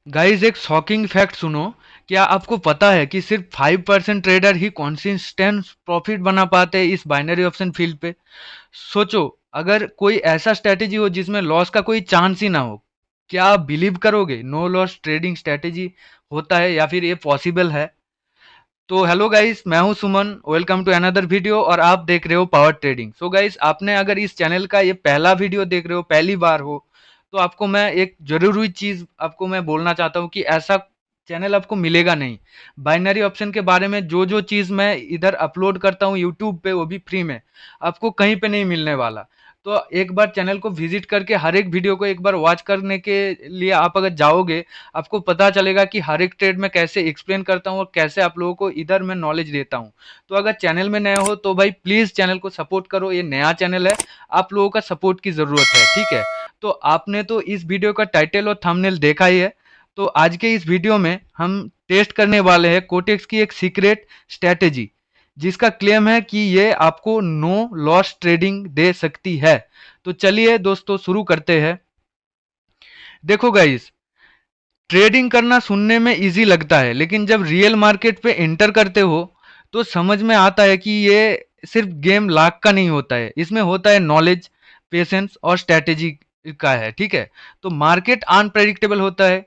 Guys एक shocking fact सुनो। क्या आपको पता है कि सिर्फ 5% ट्रेडर ही कॉन्सिस्टेंट प्रॉफिट बना पाते हैं इस बाइनरी ऑप्शन फील्ड पे। सोचो, अगर कोई ऐसा स्ट्रेटेजी हो जिसमें लॉस का कोई चांस ही ना हो, क्या आप बिलीव करोगे नो लॉस ट्रेडिंग स्ट्रेटेजी होता है या फिर ये पॉसिबल है? तो हेलो गाइस, मैं हूं सुमन, वेलकम टू अनदर वीडियो और आप देख रहे हो पावर ट्रेडिंग। सो गाइस, आपने अगर इस चैनल का ये पहला वीडियो देख रहे हो, पहली बार हो, तो आपको मैं एक जरूरी चीज आपको मैं बोलना चाहता हूँ कि ऐसा चैनल आपको मिलेगा नहीं। बाइनरी ऑप्शन के बारे में जो जो चीज मैं इधर अपलोड करता हूँ यूट्यूब पे, वो भी फ्री में, आपको कहीं पे नहीं मिलने वाला। तो एक बार चैनल को विजिट करके हर एक वीडियो को एक बार वॉच करने के लिए आप अगर जाओगे, आपको पता चलेगा कि हर एक ट्रेड में कैसे एक्सप्लेन करता हूँ और कैसे आप लोगों को इधर मैं नॉलेज देता हूँ। तो अगर चैनल में नए हो तो भाई प्लीज चैनल को सपोर्ट करो, ये नया चैनल है, आप लोगों का सपोर्ट की जरूरत है, ठीक है? तो आपने तो इस वीडियो का टाइटल और थंबनेल देखा ही है। तो आज के इस वीडियो में हम टेस्ट करने वाले हैं कोटेक्स की एक सीक्रेट स्ट्रेटेजी, जिसका क्लेम है कि ये आपको नो लॉस ट्रेडिंग दे सकती है। तो चलिए दोस्तों शुरू करते हैं। देखो गाइस, ट्रेडिंग करना सुनने में इजी लगता है, लेकिन जब रियल मार्केट पे एंटर करते हो तो समझ में आता है कि ये सिर्फ गेम लाख का नहीं होता है, इसमें होता है नॉलेज, पेशेंस और स्ट्रेटेजी का है, ठीक है? तो मार्केट अनप्रेडिक्टेबल होता है।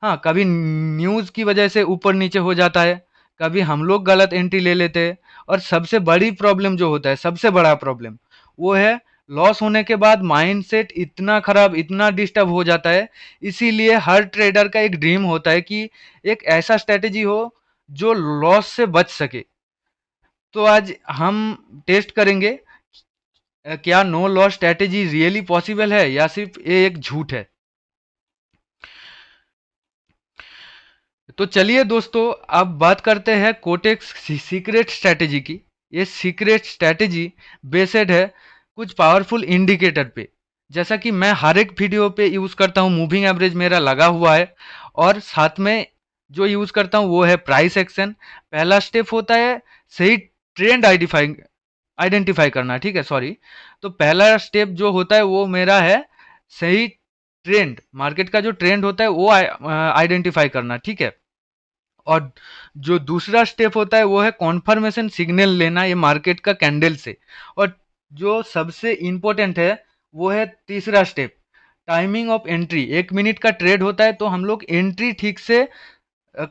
हाँ, कभी न्यूज़ की वजह से ऊपर नीचे हो जाता है, कभी हम लोग गलत एंट्री ले लेते हैं, और सबसे बड़ी प्रॉब्लम जो होता है, सबसे बड़ा प्रॉब्लम, वो है लॉस होने के बाद माइंडसेट इतना खराब, इतना डिस्टर्ब हो जाता है। इसीलिए हर ट्रेडर का एक ड्रीम होता है कि एक ऐसा स्ट्रेटेजी हो जो लॉस से बच सके। तो आज हम टेस्ट करेंगे क्या no loss strategy really possible है या सिर्फ ये एक झूठ है। तो चलिए दोस्तों, अब बात करते हैं कोटेक्स सीक्रेट स्ट्रैटेजी की। ये सीक्रेट स्ट्रैटेजी बेस्ड है कुछ पावरफुल इंडिकेटर पे, जैसा कि मैं हर एक वीडियो पे यूज करता हूँ। मूविंग एवरेज मेरा लगा हुआ है, और साथ में जो यूज करता हूँ वो है प्राइस एक्शन। पहला स्टेप होता है सही ट्रेंड आइडेंटिफाई आइडेंटिफाई करना, ठीक है, सॉरी। तो पहला स्टेप जो होता है वो मेरा है सही ट्रेंड, मार्केट का जो ट्रेंड होता है वो आइडेंटिफाई करना, ठीक है। और जो दूसरा स्टेप होता है वो है कॉन्फर्मेशन सिग्नल लेना, ये मार्केट का कैंडल से। और जो सबसे इंपॉर्टेंट है वो है तीसरा step, timing of entry. 1 minute का ट्रेड होता है, तो हम लोग एंट्री ठीक से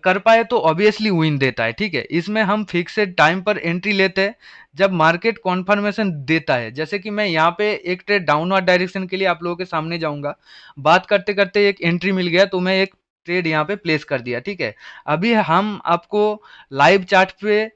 कर पाए तो ऑब्वियसली विन देता है, ठीक है? इसमें हम फिक्सेड टाइम पर एंट्री लेते हैं जब मार्केट कॉन्फर्मेशन देता है। जैसे कि मैं यहाँ पे एक ट्रेड डाउनवर्ड डायरेक्शन के लिए आप लोगों के सामने जाऊंगा, बात करते करते एक एंट्री मिल गया तो मैं एक ट्रेड यहाँ पे प्लेस कर दिया, ठीक है? अभी हम आपको लाइव चार्ट पे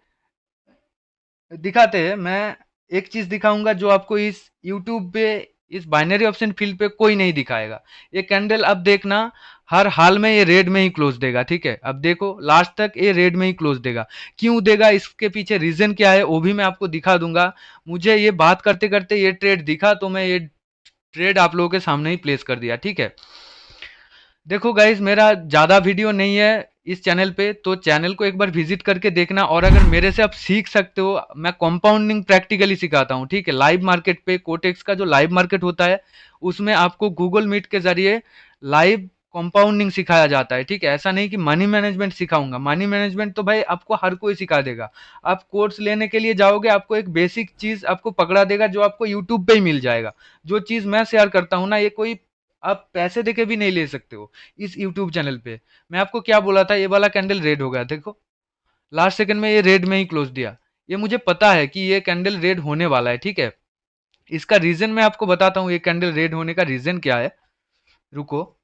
दिखाते हैं। मैं एक चीज दिखाऊंगा जो आपको इस यूट्यूब पे, इस बाइनरी ऑप्शन फील्ड पे कोई नहीं दिखाएगा। ये कैंडल अब देखना, हर हाल में ये रेड में ही क्लोज देगा, ठीक है? अब देखो लास्ट तक ये रेड में ही क्लोज देगा। क्यों देगा, इसके पीछे रीजन क्या है वो भी मैं आपको दिखा दूंगा। मुझे ये बात करते करते ये ट्रेड दिखा तो मैं ये ट्रेड आप लोगों के सामने ही प्लेस कर दिया, ठीक है? देखो गाइज, मेरा ज़्यादा वीडियो नहीं है इस चैनल पे, तो चैनल को एक बार विजिट करके देखना। और अगर मेरे से आप सीख सकते हो, मैं कंपाउंडिंग प्रैक्टिकली सिखाता हूँ, ठीक है? लाइव मार्केट पे कोटेक्स का जो लाइव मार्केट होता है उसमें आपको गूगल मीट के जरिए लाइव कंपाउंडिंग सिखाया जाता है, ठीक है? ऐसा नहीं कि मनी मैनेजमेंट सिखाऊंगा। मनी मैनेजमेंट तो भाई आपको हर कोई सिखा देगा। आप कोर्स लेने के लिए जाओगे, आपको एक बेसिक चीज आपको पकड़ा देगा जो आपको यूट्यूब पे ही मिल जाएगा। जो चीज मैं शेयर करता हूँ ना, ये कोई आप पैसे देके भी नहीं ले सकते हो इस यूट्यूब चैनल पे। मैं आपको क्या बोला था, ये वाला कैंडल रेड हो गया, देखो लास्ट सेकंड में ये रेड में ही क्लोज दिया। ये मुझे पता है कि ये कैंडल रेड होने वाला है, ठीक है? इसका रीजन मैं आपको बताता हूँ, ये कैंडल रेड होने का रीजन क्या है। रुको,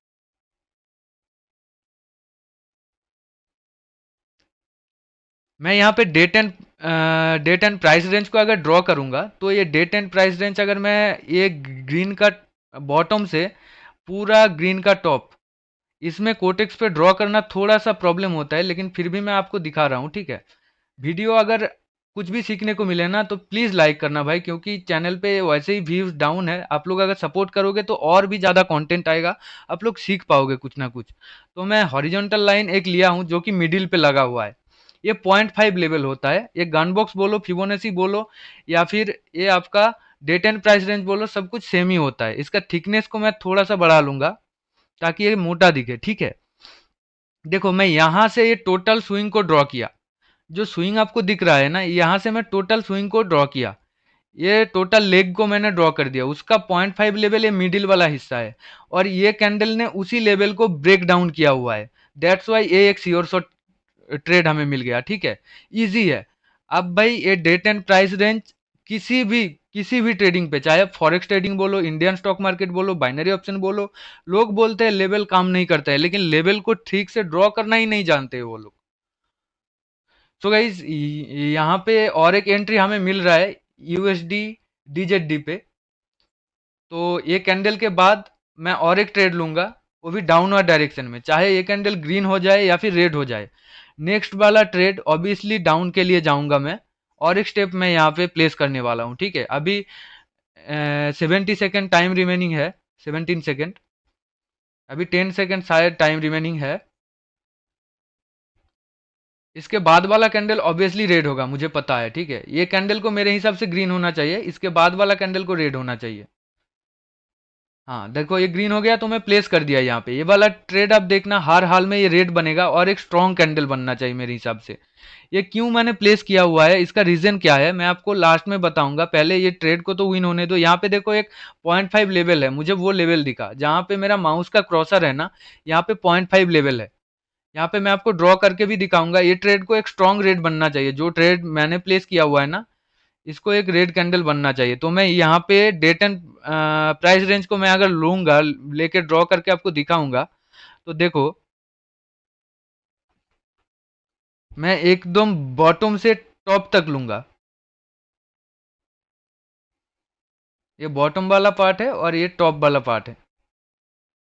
मैं यहाँ पे डेट एंड प्राइस रेंज को अगर ड्रॉ करूंगा, तो ये डेट एंड प्राइस रेंज अगर मैं ये ग्रीन का बॉटम से पूरा ग्रीन का टॉप, इसमें कोटेक्स पे ड्रॉ करना थोड़ा सा प्रॉब्लम होता है, लेकिन फिर भी मैं आपको दिखा रहा हूँ, ठीक है? वीडियो अगर कुछ भी सीखने को मिले ना तो प्लीज़ लाइक करना भाई, क्योंकि चैनल पे वैसे ही व्यूज डाउन है। आप लोग अगर सपोर्ट करोगे तो और भी ज़्यादा कंटेंट आएगा, आप लोग सीख पाओगे कुछ ना कुछ। तो मैं हॉरिजॉन्टल लाइन एक लिया हूँ जो कि मिडिल पे लगा हुआ है। ये 0.5 लेवल होता है, ये गन बॉक्स बोलो, फिबोनाची बोलो, या फिर ये आपका डेट एंड प्राइस रेंज बोलो, सब कुछ सेम ही होता है। इसका थिकनेस को मैं थोड़ा सा बढ़ा लूंगा ताकि ये मोटा दिखे, ठीक है। देखो मैं यहाँ से ये टोटल स्विंग को ड्रॉ किया, जो स्विंग आपको दिख रहा है ना, यहाँ से मैं टोटल स्विंग को ड्रॉ किया, ये टोटल लेग को मैंने ड्रॉ कर दिया, उसका 0.5 लेवल ये मिडिल वाला हिस्सा है, और ये कैंडल ने उसी लेवल को ब्रेक डाउन किया हुआ है। दैट्स वाई ये एक श्योर शॉट ट्रेड हमें मिल गया, ठीक है, इजी है। अब भाई ये डेट एंड प्राइस रेंज किसी भी ट्रेडिंग पे, चाहे आप फॉरेक्स ट्रेडिंग बोलो, इंडियन स्टॉक मार्केट बोलो, बाइनरी ऑप्शन बोलो, लोग बोलते हैं लेवल काम नहीं करता है, लेकिन लेवल को ठीक से ड्रॉ करना ही नहीं जानते वो लोग। सो गाइज यहाँ पे और एक एंट्री हमें मिल रहा है यूएसडी डीजेडी पे। तो ये कैंडल के बाद मैं और एक ट्रेड लूंगा, वो भी डाउनवर्ड डायरेक्शन में, चाहे ये कैंडल ग्रीन हो जाए या फिर रेड हो जाए। नेक्स्ट वाला ट्रेड ऑब्वियसली डाउन के लिए जाऊंगा मैं, और एक स्टेप मैं यहाँ पे प्लेस करने वाला हूँ, ठीक है। अभी 70 सेकेंड टाइम रिमेनिंग है, 17 सेकेंड, अभी 10 सेकेंड शायद टाइम रिमेनिंग है। इसके बाद वाला कैंडल ऑब्वियसली रेड होगा, मुझे पता है, ठीक है। ये कैंडल को मेरे हिसाब से ग्रीन होना चाहिए, इसके बाद वाला कैंडल को रेड होना चाहिए। हाँ देखो ये ग्रीन हो गया, तो मैं प्लेस कर दिया यहाँ पे। ये वाला ट्रेड आप देखना, हर हाल में ये रेड बनेगा और एक स्ट्रॉन्ग कैंडल बनना चाहिए मेरे हिसाब से। ये क्यों मैंने प्लेस किया हुआ है, इसका रीजन क्या है, मैं आपको लास्ट में बताऊंगा। पहले ये ट्रेड को तो विन होने दो। यहाँ पे देखो एक 0.5 लेवल है, मुझे वो लेवल दिखा जहाँ पे मेरा माउस का क्रॉसर है ना, यहाँ पे 0.5 लेवल है। यहाँ पे मैं आपको ड्रॉ करके भी दिखाऊंगा। ये ट्रेड को एक स्ट्रॉन्ग रेड बनना चाहिए, जो ट्रेड मैंने प्लेस किया हुआ है ना, इसको एक रेड कैंडल बनना चाहिए। तो मैं यहाँ पे डेट एंड प्राइस रेंज को मैं अगर लूंगा, लेके ड्रॉ करके आपको दिखाऊंगा, तो देखो मैं एकदम बॉटम से टॉप तक लूंगा। ये बॉटम वाला पार्ट है और ये टॉप वाला पार्ट है।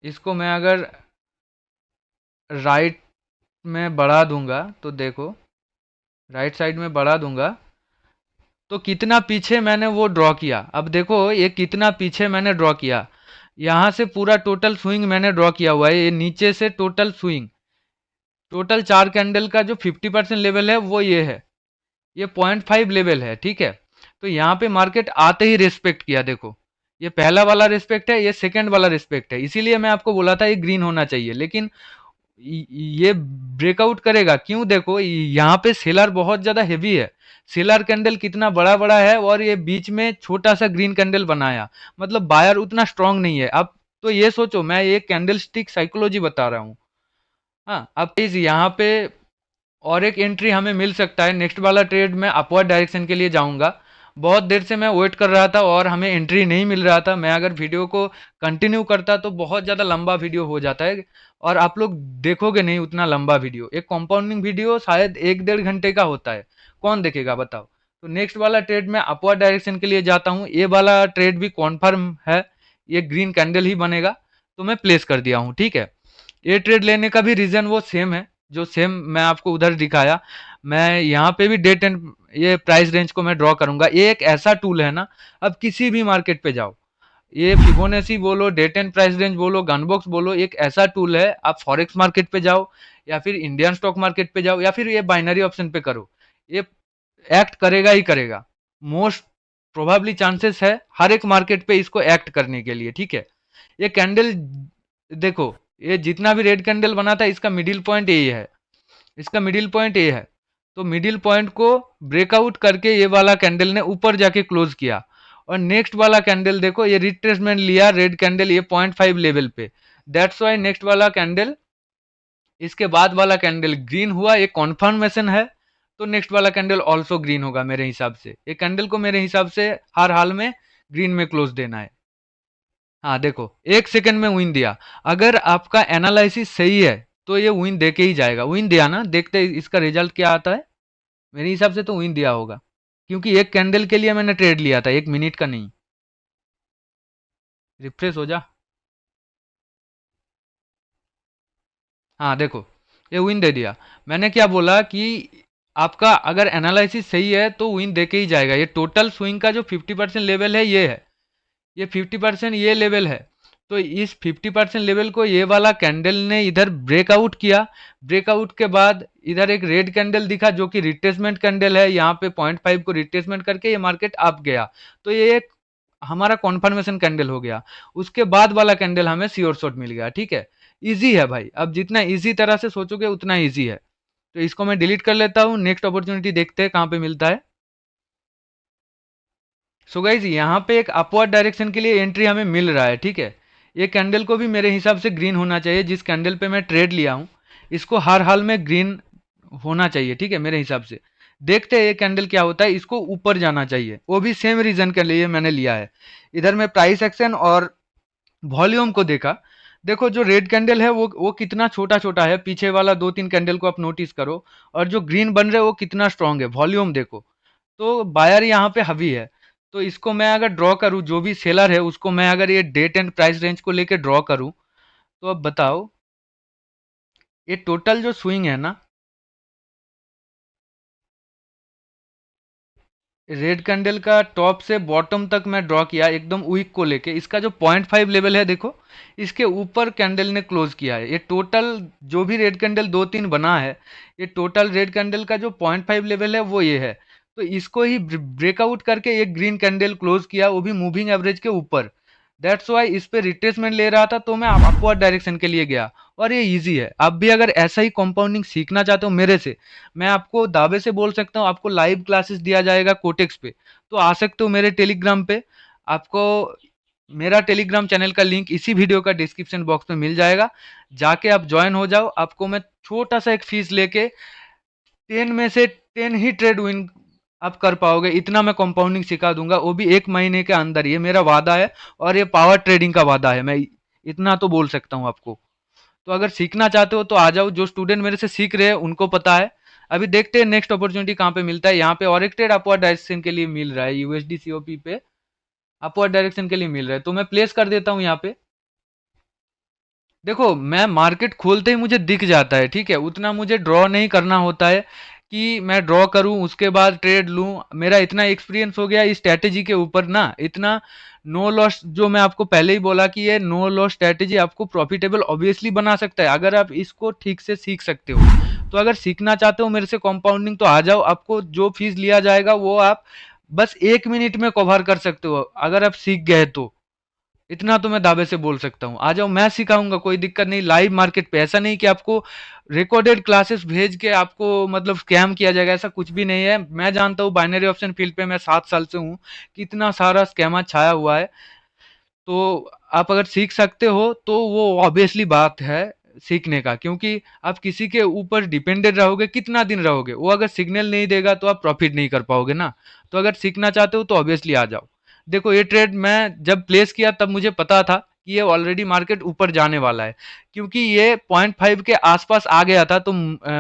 इसको मैं अगर राइट में बढ़ा दूंगा, तो देखो राइट साइड में बढ़ा दूंगा, तो कितना पीछे मैंने वो ड्रॉ किया। अब देखो ये कितना पीछे मैंने ड्रॉ किया, यहाँ से पूरा टोटल स्विंग मैंने ड्रॉ किया हुआ है, ये नीचे से टोटल स्विंग, टोटल 4 कैंडल का जो 50% लेवल है वो ये है, ये 0.5 लेवल है, ठीक है। तो यहाँ पे मार्केट आते ही रिस्पेक्ट किया, देखो ये पहला वाला रिस्पेक्ट है, ये सेकंड वाला रिस्पेक्ट है, इसीलिए मैं आपको बोला था ये ग्रीन होना चाहिए। लेकिन ये ब्रेकआउट करेगा क्यों, देखो यहाँ पे सेलर बहुत ज्यादा हेवी है, सेलर कैंडल कितना बड़ा बड़ा है, और ये बीच में छोटा सा ग्रीन कैंडल बनाया, मतलब बायर उतना स्ट्रांग नहीं है। अब तो ये सोचो, मैं ये कैंडल स्टिक साइकोलॉजी बता रहा हूँ। हाँ अब प्लीज यहाँ पे और एक एंट्री हमें मिल सकता है। नेक्स्ट वाला ट्रेड में अपवर्ड डायरेक्शन के लिए जाऊंगा। बहुत देर से मैं वेट कर रहा था और हमें एंट्री नहीं मिल रहा था। मैं अगर वीडियो को कंटिन्यू करता तो बहुत ज़्यादा लंबा वीडियो हो जाता है, और आप लोग देखोगे नहीं उतना लंबा वीडियो। एक कंपाउंडिंग वीडियो शायद 1-1.5 घंटे का होता है, कौन देखेगा बताओ। तो नेक्स्ट वाला ट्रेड में अपवर्ड डायरेक्शन के लिए जाता हूँ। ये वाला ट्रेड भी कॉन्फर्म है, ये ग्रीन कैंडल ही बनेगा, तो मैं प्लेस कर दिया हूँ, ठीक है। ये ट्रेड लेने का भी रीज़न वो सेम है, जो सेम मैं आपको उधर दिखाया। मैं यहाँ पे भी डेट एंड ये प्राइस रेंज को मैं ड्रॉ करूंगा। ये एक ऐसा टूल है ना, अब किसी भी मार्केट पे जाओ, ये फिबोनाची बोलो, डेट एंड प्राइस रेंज बोलो, गनबॉक्स बोलो, एक ऐसा टूल है। आप फॉरेक्स मार्केट पे जाओ, या फिर इंडियन स्टॉक मार्केट पे जाओ, या फिर ये बाइनरी ऑप्शन पे करो, ये एक्ट करेगा ही करेगा। मोस्ट प्रोबेबली चांसेस है हर एक मार्केट पे इसको एक्ट करने के लिए, ठीक है। ये कैंडल देखो, ये जितना भी रेड कैंडल बना था, इसका मिडिल पॉइंट यही है, इसका मिडिल पॉइंट ये है। तो मिडिल पॉइंट को ब्रेकआउट करके ये वाला कैंडल ने ऊपर जाके क्लोज किया, और नेक्स्ट वाला कैंडल देखो ये रिट्रेसमेंट लिया रेड कैंडल, ये 0.5 लेवल पे। दैट्स वाई नेक्स्ट वाला कैंडल, इसके बाद वाला कैंडल ग्रीन हुआ, ये कॉन्फर्मेशन है। तो नेक्स्ट वाला कैंडल ऑल्सो ग्रीन होगा मेरे हिसाब से। ये कैंडल को मेरे हिसाब से हर हाल में ग्रीन में क्लोज देना है। हाँ देखो 1 सेकंड में विन दिया। अगर आपका एनालिसिस सही है तो ये विन दे के ही जाएगा। विन दिया ना, देखते हैं इसका रिजल्ट क्या आता है। मेरे हिसाब से तो विन दिया होगा, क्योंकि एक कैंडल के लिए मैंने ट्रेड लिया था, 1 मिनट का नहीं। रिफ्रेश हो जा। हाँ देखो ये विन दे दिया। मैंने क्या बोला कि आपका अगर एनालिसिस सही है तो विन दे के ही जाएगा। ये टोटल स्विंग का जो 50% लेवल है ये है, ये 50% ये लेवल है। तो इस 50% लेवल को ये वाला कैंडल ने इधर ब्रेकआउट किया। ब्रेकआउट के बाद इधर एक रेड कैंडल दिखा जो कि रिट्रेसमेंट कैंडल है, यहाँ पे 0.5 को रिट्रेसमेंट करके ये मार्केट अप गया। तो ये एक हमारा कॉन्फर्मेशन कैंडल हो गया। उसके बाद वाला कैंडल हमें श्योर शॉट मिल गया, ठीक है। इजी है भाई, अब जितना इजी तरह से सोचोगे उतना इजी है। तो इसको मैं डिलीट कर लेता हूँ, नेक्स्ट अपॉर्चुनिटी देखते हैं कहाँ पे मिलता है। सो गाइज यहाँ पे एक अपवर्ड डायरेक्शन के लिए एंट्री हमें मिल रहा है, ठीक है। ये कैंडल को भी मेरे हिसाब से ग्रीन होना चाहिए, जिस कैंडल पे मैं ट्रेड लिया हूँ इसको हर हाल में ग्रीन होना चाहिए, ठीक है, मेरे हिसाब से। देखते हैं ये कैंडल क्या होता है, इसको ऊपर जाना चाहिए, वो भी सेम रीजन के लिए मैंने लिया है। इधर मैं प्राइस एक्शन और वॉल्यूम को देखा। देखो जो रेड कैंडल है वो कितना छोटा छोटा है, पीछे वाला दो तीन कैंडल को आप नोटिस करो। और जो ग्रीन बन रहे हैं वो कितना स्ट्रांग है, वॉल्यूम देखो। तो बायर यहाँ पे हावी है। तो इसको मैं अगर ड्रॉ करूँ, जो भी सेलर है उसको मैं अगर ये डेट एंड प्राइस रेंज को लेके ड्रॉ करूँ, तो अब बताओ ये टोटल जो स्विंग है ना, रेड कैंडल का टॉप से बॉटम तक मैं ड्रॉ किया एकदम वीक को लेके। इसका जो 0.5 लेवल है देखो, इसके ऊपर कैंडल ने क्लोज किया है। ये टोटल जो भी रेड कैंडल दो तीन बना है, ये टोटल रेड कैंडल का जो 0.5 लेवल है वो ये है। तो इसको ही ब्रेकआउट करके एक ग्रीन कैंडल क्लोज किया, वो भी मूविंग एवरेज के ऊपर। दैट्स वाई इस पे रिट्रेसमेंट ले रहा था, तो मैं अपवर्ड डायरेक्शन के लिए गया। और ये इजी है, आप भी अगर ऐसा ही कंपाउंडिंग सीखना चाहते हो मेरे से, मैं आपको दावे से बोल सकता हूँ आपको लाइव क्लासेस दिया जाएगा कोटेक्स पे। तो आ सकते हो मेरे टेलीग्राम पे। आपको मेरा टेलीग्राम चैनल का लिंक इसी वीडियो का डिस्क्रिप्शन बॉक्स में मिल जाएगा। जाके आप ज्वाइन हो जाओ, आपको मैं छोटा सा एक फीस लेके 10 में से 10 ही ट्रेड विन आप कर पाओगे, इतना मैं कंपाउंडिंग सिखा दूंगा, वो भी 1 महीने के अंदर। ये मेरा वादा है और ये पावर ट्रेडिंग का वादा है, मैं इतना तो बोल सकता हूँ आपको। तो अगर सीखना चाहते हो तो आ जाओ, जो स्टूडेंट मेरे से सीख रहे हैं उनको पता है। अभी देखते हैं नेक्स्ट अपॉर्चुनिटी कहाँ पे मिलता है। यहाँ पे और एक ट्रेड अपवर्ड डायरेक्शन के लिए मिल रहा है, यूएसडी सीओपी पे अपवर्ड डायरेक्शन के लिए मिल रहा है, तो मैं प्लेस कर देता हूँ यहाँ पे। देखो मैं मार्केट खोलते ही मुझे दिख जाता है, ठीक है, उतना मुझे ड्रॉ नहीं करना होता है कि मैं ड्रॉ करूं उसके बाद ट्रेड लूं। मेरा इतना एक्सपीरियंस हो गया इस स्ट्रैटेजी के ऊपर ना, इतना नो लॉस, जो मैं आपको पहले ही बोला कि ये नो लॉस स्ट्रैटेजी आपको प्रॉफिटेबल ऑब्वियसली बना सकता है अगर आप इसको ठीक से सीख सकते हो। तो अगर सीखना चाहते हो मेरे से कंपाउंडिंग तो आ जाओ, आपको जो फीस लिया जाएगा वो आप बस 1 मिनट में कवर कर सकते हो अगर आप सीख गए तो। इतना तो मैं दावे से बोल सकता हूँ, आ जाओ मैं सिखाऊंगा, कोई दिक्कत नहीं। लाइव मार्केट पे, ऐसा नहीं कि आपको रिकॉर्डेड क्लासेस भेज के आपको मतलब स्कैम किया जाएगा, ऐसा कुछ भी नहीं है। मैं जानता हूँ बाइनरी ऑप्शन फील्ड पे मैं 7 साल से हूँ, कितना सारा स्कैमर छाया हुआ है। तो आप अगर सीख सकते हो तो वो ऑब्वियसली बात है सीखने का, क्योंकि आप किसी के ऊपर डिपेंडेंट रहोगे कितना दिन रहोगे, वो अगर सिग्नल नहीं देगा तो आप प्रॉफिट नहीं कर पाओगे ना। तो अगर सीखना चाहते हो तो ऑब्वियसली आ जाओ। देखो ये ट्रेड मैं जब प्लेस किया तब मुझे पता था कि ये ऑलरेडी मार्केट ऊपर जाने वाला है, क्योंकि ये 0.5 के आसपास आ गया था। तो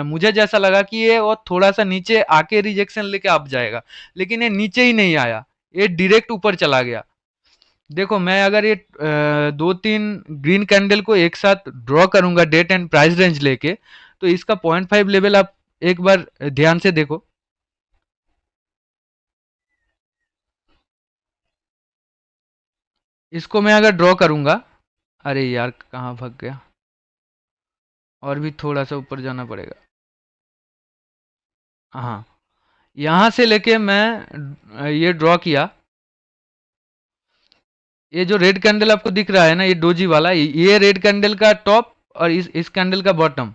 मुझे जैसा लगा कि ये और थोड़ा सा नीचे आके रिजेक्शन लेके आप जाएगा, लेकिन ये नीचे ही नहीं आया, ये डायरेक्ट ऊपर चला गया। देखो मैं अगर ये दो तीन ग्रीन कैंडल को एक साथ ड्रॉ करूंगा डेट एंड प्राइस रेंज लेके, तो इसका 0.5 लेवल आप एक बार ध्यान से देखो। इसको मैं अगर ड्रॉ करूंगा, अरे यार कहाँ भाग गया, और भी थोड़ा सा ऊपर जाना पड़ेगा। हाँ, यहाँ से लेके मैं ये ड्रॉ किया। ये जो रेड कैंडल आपको दिख रहा है ना, ये डोजी वाला, ये रेड कैंडल का टॉप और इस कैंडल का बॉटम।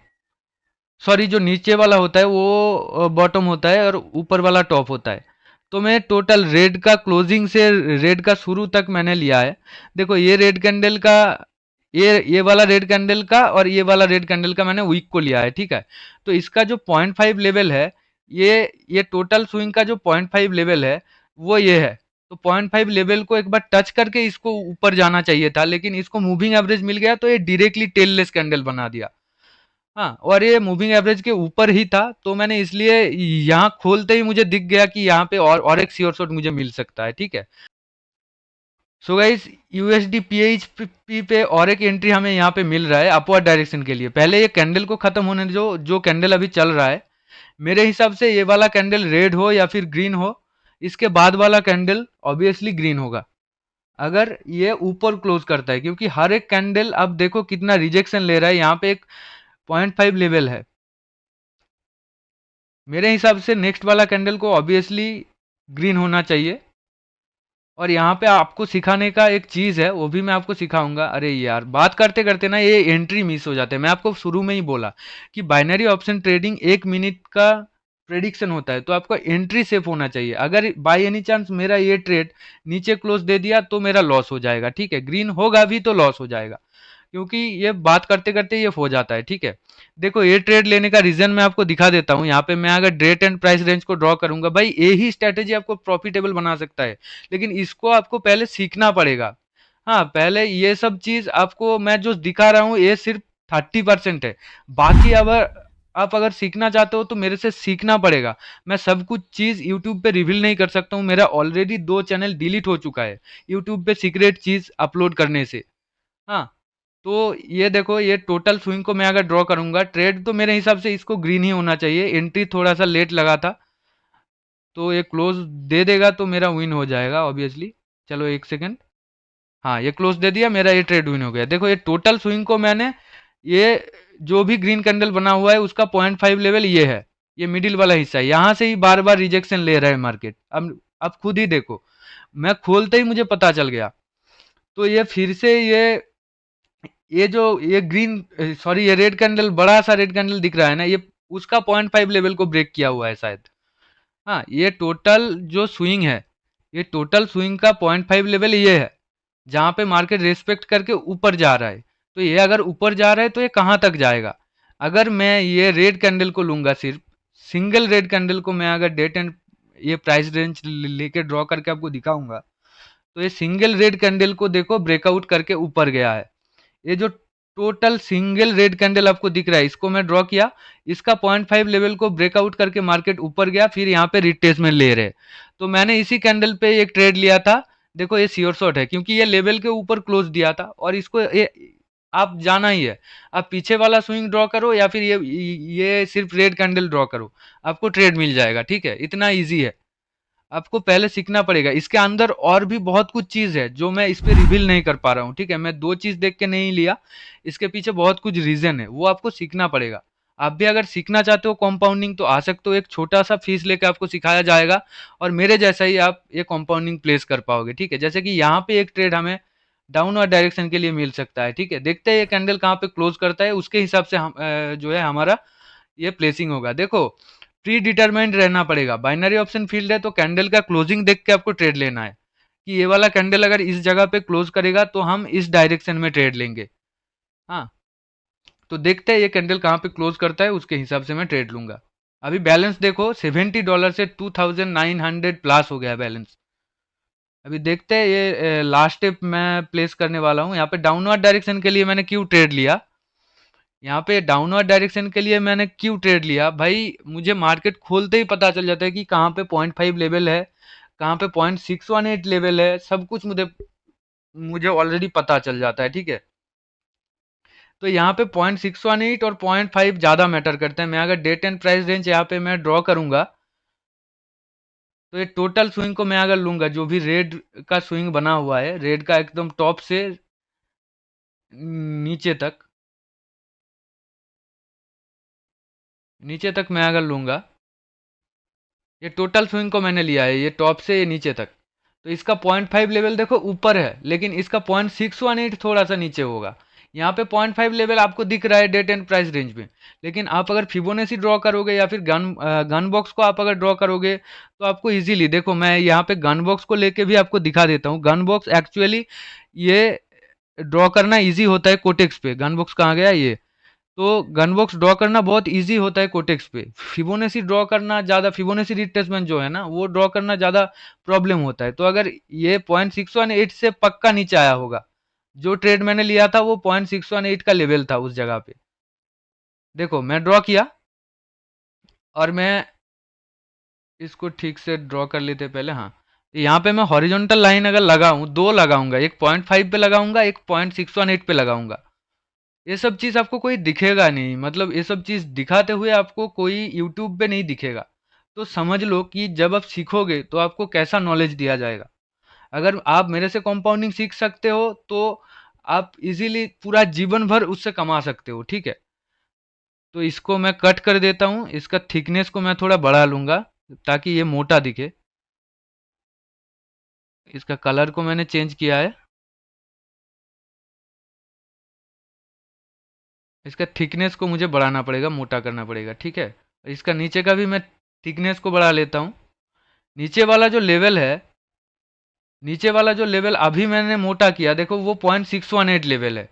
सॉरी, जो नीचे वाला होता है वो बॉटम होता है और ऊपर वाला टॉप होता है। तो मैं टोटल रेड का क्लोजिंग से रेड का शुरू तक मैंने लिया है। देखो ये रेड कैंडल का, ये वाला रेड कैंडल का और ये वाला रेड कैंडल का मैंने वीक को लिया है, ठीक है। तो इसका जो 0.5 लेवल है, ये टोटल स्विंग का जो 0.5 लेवल है वो ये है। तो 0.5 लेवल को एक बार टच करके इसको ऊपर जाना चाहिए था, लेकिन इसको मूविंग एवरेज मिल गया तो ये डायरेक्टली टेललेस कैंडल बना दिया। हाँ, और ये मूविंग एवरेज के ऊपर ही था, तो मैंने इसलिए यहाँ खोलते ही मुझे दिख गया कि यहाँ पे और एक श्योर शॉट मुझे मिल सकता है, ठीक है। सो गाइस यूएसडी पीएचपी पे और एक एंट्री हमें यहाँ पे मिल रहा है अपवर्ड डायरेक्शन के लिए। पहले ये कैंडल को खत्म होने दो, जो कैंडल अभी चल रहा है। मेरे हिसाब से ये वाला कैंडल रेड हो या फिर ग्रीन हो, इसके बाद वाला कैंडल ऑब्वियसली ग्रीन होगा अगर ये ऊपर क्लोज करता है, क्योंकि हर एक कैंडल अब देखो कितना रिजेक्शन ले रहा है। यहाँ पे एक 0.5 लेवल है, मेरे हिसाब से नेक्स्ट वाला कैंडल को ऑब्वियसली ग्रीन होना चाहिए। और यहाँ पे आपको सिखाने का एक चीज़ है, वो भी मैं आपको सिखाऊंगा। अरे यार, बात करते करते ना ये एंट्री मिस हो जाते हैं। मैं आपको शुरू में ही बोला कि बाइनरी ऑप्शन ट्रेडिंग 1 मिनट का प्रेडिक्शन होता है, तो आपको एंट्री सेफ होना चाहिए। अगर बाय एनी चांस मेरा ये ट्रेड नीचे क्लोज दे दिया तो मेरा लॉस हो जाएगा, ठीक है। ग्रीन होगा भी तो लॉस हो जाएगा, क्योंकि ये बात करते करते ये हो जाता है, ठीक है। देखो, ये ट्रेड लेने का रीजन मैं आपको दिखा देता हूँ। यहाँ पे मैं अगर डेट एंड प्राइस रेंज को ड्रॉ करूंगा, भाई यही स्ट्रेटेजी आपको प्रॉफिटेबल बना सकता है, लेकिन इसको आपको पहले सीखना पड़ेगा। हाँ, पहले ये सब चीज आपको मैं जो दिखा रहा हूँ ये सिर्फ 30% है। बाकी अगर आप अगर सीखना चाहते हो तो मेरे से सीखना पड़ेगा। मैं सब कुछ चीज यूट्यूब पे रिवील नहीं कर सकता हूँ। मेरा ऑलरेडी 2 चैनल डिलीट हो चुका है यूट्यूब पे सीक्रेट चीज अपलोड करने से। हाँ, तो ये देखो, ये टोटल स्विंग को मैं अगर ड्रॉ करूंगा, ट्रेड तो मेरे हिसाब से इसको ग्रीन ही होना चाहिए। एंट्री थोड़ा सा लेट लगा था, तो ये क्लोज दे देगा तो मेरा विन हो जाएगा ऑब्वियसली। चलो एक सेकंड। हाँ, ये क्लोज दे दिया, मेरा ये ट्रेड विन हो गया। देखो, ये टोटल स्विंग को मैंने, ये जो भी ग्रीन कैंडल बना हुआ है उसका 0.5 लेवल ये है, ये मिडिल वाला हिस्सा है। यहाँ से ही बार बार रिजेक्शन ले रहा है मार्केट। अब खुद ही देखो, मैं खोलते ही मुझे पता चल गया। तो ये फिर से ये जो ये ग्रीन सॉरी ये रेड कैंडल, बड़ा सा रेड कैंडल दिख रहा है ना, ये उसका 0.5 लेवल को ब्रेक किया हुआ है शायद। हाँ, ये टोटल जो स्विंग है, ये टोटल स्विंग का 0.5 लेवल ये है, जहाँ पे मार्केट रेस्पेक्ट करके ऊपर जा रहा है। तो ये अगर ऊपर जा रहा है तो ये कहाँ तक जाएगा? अगर मैं ये रेड कैंडल को लूंगा, सिर्फ सिंगल रेड कैंडल को मैं अगर डेट एंड ये प्राइस रेंज लेके ड्रॉ करके आपको दिखाऊंगा, तो ये सिंगल रेड कैंडल को देखो ब्रेकआउट करके ऊपर गया है। ये जो टोटल सिंगल रेड कैंडल आपको दिख रहा है, इसको मैं ड्रॉ किया, इसका 0.5 लेवल को ब्रेकआउट करके मार्केट ऊपर गया, फिर यहाँ पे रिट्रेसमेंट ले रहे। तो मैंने इसी कैंडल पे एक ट्रेड लिया था। देखो, ये श्योर शॉट है, क्योंकि ये लेवल के ऊपर क्लोज दिया था, और इसको ये आप जाना ही है। आप पीछे वाला स्विंग ड्रॉ करो या फिर ये सिर्फ रेड कैंडल ड्रॉ करो, आपको ट्रेड मिल जाएगा, ठीक है। इतना ईजी है। आपको पहले सीखना पड़ेगा। इसके अंदर और भी बहुत कुछ चीज़ है जो मैं इस पे रिवील नहीं कर पा रहा हूँ, ठीक है। मैं दो चीज़ देख के नहीं लिया, इसके पीछे बहुत कुछ रीज़न है, वो आपको सीखना पड़ेगा। आप भी अगर सीखना चाहते हो कंपाउंडिंग, तो आ सकते हो। एक छोटा सा फीस लेके आपको सिखाया जाएगा, और मेरे जैसा ही आप ये कंपाउंडिंग प्लेस कर पाओगे, ठीक है। जैसे कि यहाँ पे एक ट्रेड हमें डाउनवर्ड डायरेक्शन के लिए मिल सकता है, ठीक है। देखते हैं ये कैंडल कहाँ पे क्लोज करता है, उसके हिसाब से हम जो है हमारा ये प्लेसिंग होगा। देखो, प्री डिटरमाइंड रहना पड़ेगा। बाइनरी ऑप्शन फील्ड है तो कैंडल का क्लोजिंग देख के आपको ट्रेड लेना है, कि ये वाला कैंडल अगर इस जगह पे क्लोज करेगा तो हम इस डायरेक्शन में ट्रेड लेंगे। हाँ, तो देखते हैं ये कैंडल कहाँ पे क्लोज करता है, उसके हिसाब से मैं ट्रेड लूंगा। अभी बैलेंस देखो, $70 से 2900 प्लस हो गया है बैलेंस। अभी देखते हैं ये लास्ट स्टेप मैं प्लेस करने वाला हूँ। यहाँ पे डाउनवर्ड डायरेक्शन के लिए मैंने क्यों ट्रेड लिया, यहाँ पे डाउनवर्ड डायरेक्शन के लिए मैंने क्यों ट्रेड लिया, भाई मुझे मार्केट खोलते ही पता चल जाता है कि कहाँ पे 0.5 लेवल है, कहाँ पे 0.618 लेवल है। सब कुछ मुझे मुझे ऑलरेडी पता चल जाता है, ठीक है। तो यहाँ पे 0.618 और 0.5 ज़्यादा मैटर करते हैं। मैं अगर डेट एंड प्राइस रेंज यहाँ पे मैं ड्रॉ करूंगा, तो ये टोटल स्विंग को मैं अगर लूंगा, जो भी रेड का स्विंग बना हुआ है, रेड का एकदम टॉप से नीचे तक, नीचे तक मैं अगर लूंगा, ये टोटल स्विंग को मैंने लिया है, ये टॉप से ये नीचे तक। तो इसका 0.5 लेवल देखो ऊपर है, लेकिन इसका 0.618 थोड़ा सा नीचे होगा। यहाँ पे 0.5 लेवल आपको दिख रहा है डेट एंड प्राइस रेंज में, लेकिन आप अगर फिबोनाची ड्रॉ करोगे या फिर गन बॉक्स को आप अगर ड्रॉ करोगे, तो आपको इजीली, देखो मैं यहाँ पे गन बॉक्स को लेके भी आपको दिखा देता हूँ। गन बॉक्स एक्चुअली ये ड्रॉ करना इजी होता है कोटेक्स पे। गन बॉक्स कहाँ गया ये? तो गन बॉक्स ड्रॉ करना बहुत इजी होता है कोटेक्स पे। फिबोनाची ड्रॉ करना ज़्यादा, फिबोनाची रिट्रेसमेंट जो है ना, वो ड्रॉ करना ज़्यादा प्रॉब्लम होता है। तो अगर ये 0.618 से पक्का नीचे आया होगा, जो ट्रेड मैंने लिया था वो 0.618 का लेवल था उस जगह पे। देखो, मैं ड्रॉ किया, और मैं इसको ठीक से ड्रॉ कर लेते पहले। हाँ, यहाँ पे मैं हॉरिजॉन्टल लाइन अगर लगाऊं, दो लगाऊंगा, एक 0.5 पे लगाऊंगा, एक 0.618 पे लगाऊंगा। ये सब चीज़ आपको कोई दिखेगा नहीं, मतलब ये सब चीज़ दिखाते हुए आपको कोई यूट्यूब पे नहीं दिखेगा। तो समझ लो कि जब आप सीखोगे तो आपको कैसा नॉलेज दिया जाएगा। अगर आप मेरे से कंपाउंडिंग सीख सकते हो, तो आप इजीली पूरा जीवन भर उससे कमा सकते हो, ठीक है। तो इसको मैं कट कर देता हूँ, इसका थिकनेस को मैं थोड़ा बढ़ा लूँगा ताकि ये मोटा दिखे। इसका कलर को मैंने चेंज किया है। इसका थिकनेस को मुझे बढ़ाना पड़ेगा, मोटा करना पड़ेगा, ठीक है। इसका नीचे का भी मैं थिकनेस को बढ़ा लेता हूँ। नीचे वाला जो लेवल है, नीचे वाला जो लेवल अभी मैंने मोटा किया, देखो वो 0.618 लेवल है।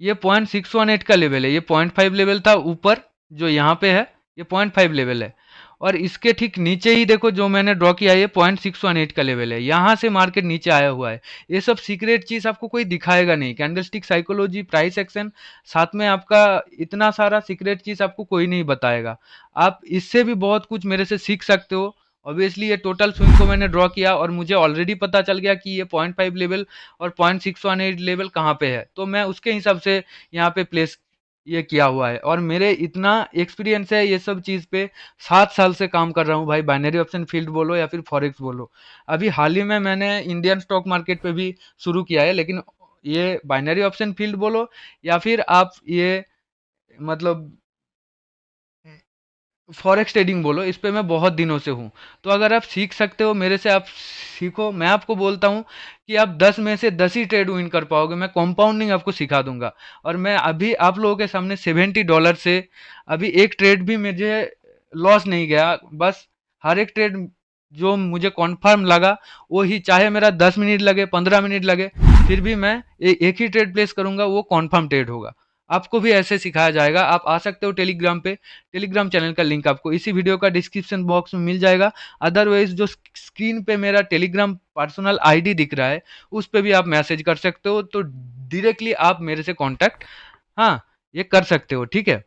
ये 0.618 का लेवल है, ये 0.5 लेवल था ऊपर जो यहाँ पे है, ये 0.5 लेवल है। और इसके ठीक नीचे ही देखो जो मैंने ड्रॉ किया है, ये 0.618 का लेवल है। यहाँ से मार्केट नीचे आया हुआ है। ये सब सीक्रेट चीज आपको कोई दिखाएगा नहीं, कैंडलस्टिक साइकोलॉजी, प्राइस एक्शन, साथ में आपका इतना सारा सीक्रेट चीज आपको कोई नहीं बताएगा। आप इससे भी बहुत कुछ मेरे से सीख सकते हो। ऑब्वियसली ये टोटल स्विंग को मैंने ड्रॉ किया और मुझे ऑलरेडी पता चल गया कि ये 0.5 लेवल और 0.618 लेवल कहाँ पे है, तो मैं उसके हिसाब से यहाँ पे प्लेस ये किया हुआ है। और मेरे इतना एक्सपीरियंस है ये सब चीज़ पे, 7 साल से काम कर रहा हूँ भाई, बाइनरी ऑप्शन फील्ड बोलो या फिर फॉरेक्स बोलो। अभी हाल ही में मैंने इंडियन स्टॉक मार्केट पे भी शुरू किया है, लेकिन ये बाइनरी ऑप्शन फील्ड बोलो या फिर आप ये मतलब फॉरेक्स ट्रेडिंग बोलो, इस पे मैं बहुत दिनों से हूँ। तो अगर आप सीख सकते हो मेरे से, आप सीखो। मैं आपको बोलता हूँ कि आप 10 में से 10 ही ट्रेड विन कर पाओगे। मैं कंपाउंडिंग आपको सिखा दूंगा। और मैं अभी आप लोगों के सामने $70 से अभी एक ट्रेड भी मुझे लॉस नहीं गया। बस हर एक ट्रेड जो मुझे कॉन्फर्म लगा वो ही, चाहे मेरा 10 मिनट लगे, 15 मिनट लगे, फिर भी मैं एक ही ट्रेड प्लेस करूंगा, वो कॉन्फर्म ट्रेड होगा। आपको भी ऐसे सिखाया जाएगा। आप आ सकते हो टेलीग्राम पे, टेलीग्राम चैनल का लिंक आपको इसी वीडियो का डिस्क्रिप्शन बॉक्स में मिल जाएगा। अदरवाइज जो स्क्रीन पे मेरा टेलीग्राम पर्सनल आईडी दिख रहा है, उस पे भी आप मैसेज कर सकते हो, तो डायरेक्टली आप मेरे से कांटेक्ट, हाँ, ये कर सकते हो, ठीक है।